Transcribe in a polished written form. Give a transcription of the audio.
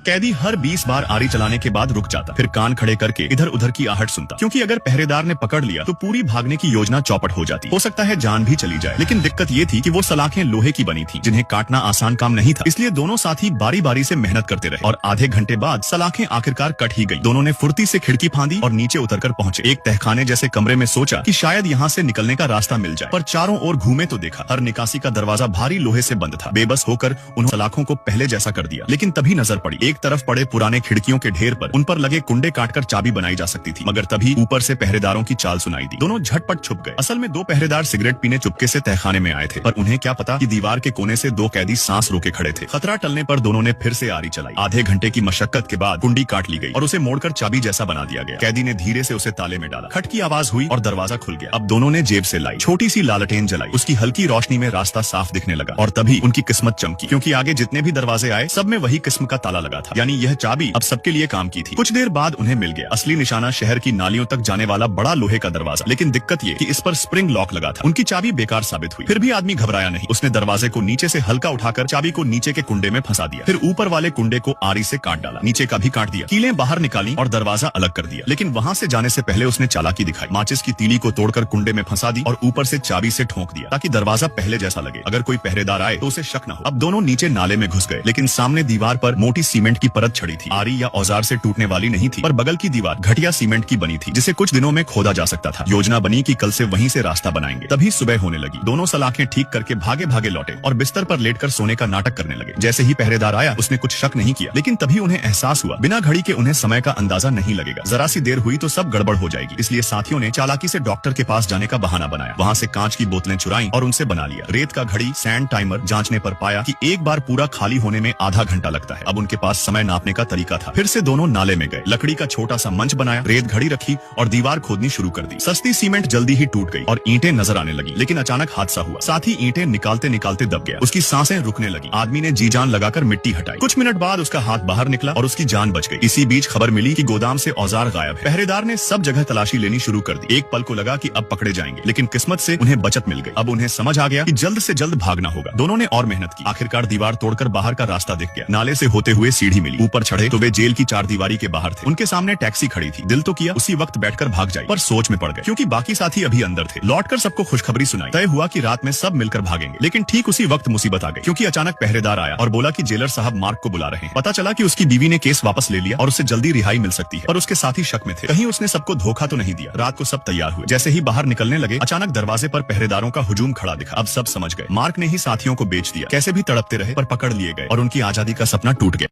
कैदी हर 20 बार आरी चलाने के बाद रुक जाता, फिर कान खड़े करके इधर उधर की आहट सुनता, क्योंकि अगर पहरेदार ने पकड़ लिया तो पूरी भागने की योजना चौपट हो जाती। हो सकता है जान भी चली जाए। लेकिन दिक्कत ये थी कि वो सलाखें लोहे की बनी थी, जिन्हें काटना आसान काम नहीं था। इसलिए दोनों साथी बारी बारी से मेहनत करते रहे और आधे घंटे बाद सलाखें आखिरकार कट ही गई। दोनों ने फुर्ती से खिड़की फांदी और नीचे उतरकर पहुंचे। एक तहखाने जैसे कमरे में सोचा कि शायद यहाँ से निकलने का रास्ता मिल जाए, पर चारों ओर घूमे तो देखा हर निकासी का दरवाजा भारी लोहे से बंद था। बेबस होकर उन्होंने सलाखों को पहले जैसा कर दिया, लेकिन तभी नजर पड़ी एक तरफ पड़े पुराने खिड़कियों के ढेर पर। उन पर लगे कुंडे काटकर चाबी बनाई जा सकती थी, मगर तभी ऊपर से पहरेदारों की चाल सुनाई दी। दोनों झटपट छुप गए। असल में दो पहरेदार सिगरेट पीने चुपके से तहखाने में आए थे, पर उन्हें क्या पता कि दीवार के कोने से दो कैदी सांस रोके खड़े थे। खतरा टलने पर दोनों ने फिर से आरी चलाई। आधे घंटे की मशक्कत के बाद कुंडी काट ली गई और उसे मोड़कर चाबी जैसा बना दिया गया। कैदी ने धीरे से उसे ताले में डाला, खट की आवाज हुई और दरवाजा खुल गया। अब दोनों ने जेब से लाई छोटी सी लालटेन जलाई। उसकी हल्की रोशनी में रास्ता साफ दिखने लगा और तभी उनकी किस्मत चमकी, क्योंकि आगे जितने भी दरवाजे आए सब में वही किस्म का ताला लगा था। यानी यह चाबी अब सबके लिए काम की थी। कुछ देर बाद उन्हें मिल गया असली निशाना, शहर की नालियों तक जाने वाला बड़ा लोहे का दरवाजा। लेकिन दिक्कत ये कि इस पर स्प्रिंग लॉक लगा था। उनकी चाबी बेकार साबित हुई। फिर भी आदमी घबराया नहीं। उसने दरवाजे को नीचे से हल्का उठाकर चाबी को नीचे के कुंडे में फंसा दिया, फिर ऊपर वाले कुंडे को आरी से काट डाला, नीचे का भी काट दिया, कीलें बाहर निकाली और दरवाजा अलग कर दिया। लेकिन वहां से जाने से पहले उसने चालाकी दिखाई। माचिस की तीली को तोड़कर कुंडे में फंसा दी और ऊपर से चाबी से ठोक दिया, ताकि दरवाजा पहले जैसा लगे। अगर कोई पहरेदार आए तो उसे शक न हो। अब दोनों नीचे नाले में घुस गए, लेकिन सामने दीवार पर मोटी सीमेंट की परत छड़ी थी। आरी या औजार से टूटने वाली नहीं थी, पर बगल की दीवार घटिया सीमेंट की बनी थी, जिसे कुछ दिनों में खोदा जा सकता था। योजना बनी कि कल से वहीं से रास्ता बनाएंगे। तभी सुबह होने लगी। दोनों सलाखें ठीक करके भागे भागे लौटे और बिस्तर पर लेटकर सोने का नाटक करने लगे। जैसे ही पहरेदार आया उसने कुछ शक नहीं किया, लेकिन तभी उन्हें एहसास हुआ बिना घड़ी के उन्हें समय का अंदाजा नहीं लगेगा। जरा सी देर हुई तो सब गड़बड़ हो जाएगी। इसलिए साथियों ने चालाकी से डॉक्टर के पास जाने का बहाना बनाया। वहाँ से कांच की बोतलें चुराई और उनसे बना लिया। रेत का घड़ी सैंड टाइमर जांचने पर पाया कि एक बार पूरा खाली होने में आधा घंटा लगता है। अब उनके पास समय नापने का तरीका था। फिर से दोनों नाले में गए, लकड़ी का छोटा सा मंच बनाया, रेत घड़ी रखी और दीवार खोदनी शुरू कर दी। सस्ती सीमेंट जल्दी ही टूट गई और ईंटें नजर आने लगी। लेकिन अचानक हादसा हुआ। साथ ही ईंटें निकालते निकालते दब गया। उसकी सांसें रुकने लगी। आदमी ने जी जान लगाकर मिट्टी हटाई। कुछ मिनट बाद उसका हाथ बाहर निकला और उसकी जान बच गई। इसी बीच खबर मिली कि गोदाम से औजार गायब है। पहरेदार ने सब जगह तलाशी लेनी शुरू कर दी। एक पल को लगा कि अब पकड़े जाएंगे, लेकिन किस्मत से उन्हें बचत मिल गई। अब उन्हें समझ आ गया कि जल्द से जल्द भागना होगा। दोनों ने और मेहनत की। आखिरकार दीवार तोड़कर बाहर का रास्ता दिख गया। नाले से होते हुए सीढ़ी मिली। ऊपर चढ़े तो वे जेल की चारदीवारी के बाहर थे। उनके सामने टैक्सी खड़ी थी। दिल तो किया उसी वक्त बैठकर भाग जाए, पर सोच में पड़ गए, क्योंकि बाकी साथी अभी अंदर थे। लौटकर सबको खुशखबरी सुनाई। तय हुआ कि रात में सब मिलकर भागेंगे। लेकिन ठीक उसी वक्त मुसीबत आ गई, क्योंकि अचानक पहरेदार आया और बोला कि जेलर साहब मार्क को बुला रहे हैं। पता चला कि उसकी बीवी ने केस वापस ले लिया और उससे जल्दी रिहाई मिल सकती है। और उसके साथी शक में थे, कहीं उसने सबको धोखा तो नहीं दिया। रात को सब तैयार हुए। जैसे ही बाहर निकलने लगे, अचानक दरवाजे पर पहरेदारों का हुजूम खड़ा दिखा। अब सब समझ गए, मार्क ने ही साथियों को बेच दिया। कैसे भी तड़पते रहे, पर पकड़ लिए गए और उनकी आजादी का सपना टूट गया।